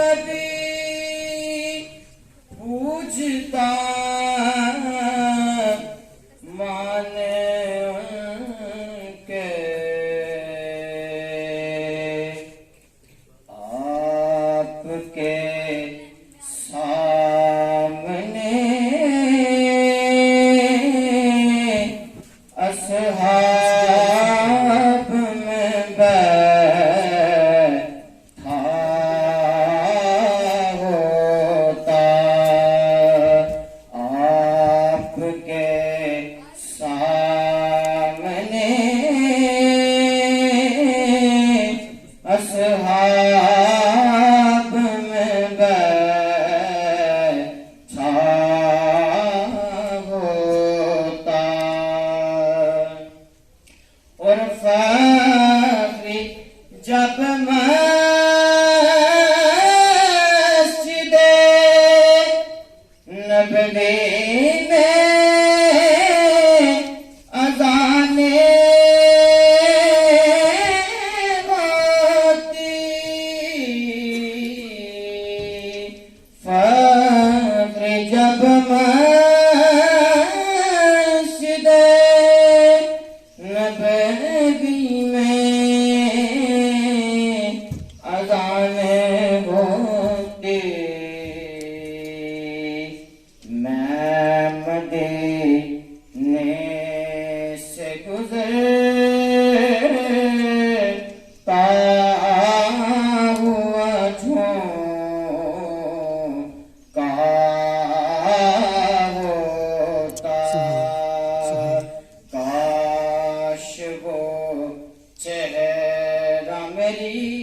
कभी पूजता माने उनके आपके सामने असहाब में बैठा होता आपके सामने असहाब में बैठा होता और फखरी जब मस्जिदे नबवी में अज़ाने होती फखरी जब मस्जिदे नबवी में अज़ाने होती मैं मदीने से गुज़रता हुआ झोंका होता काश वो चेहरा मेरी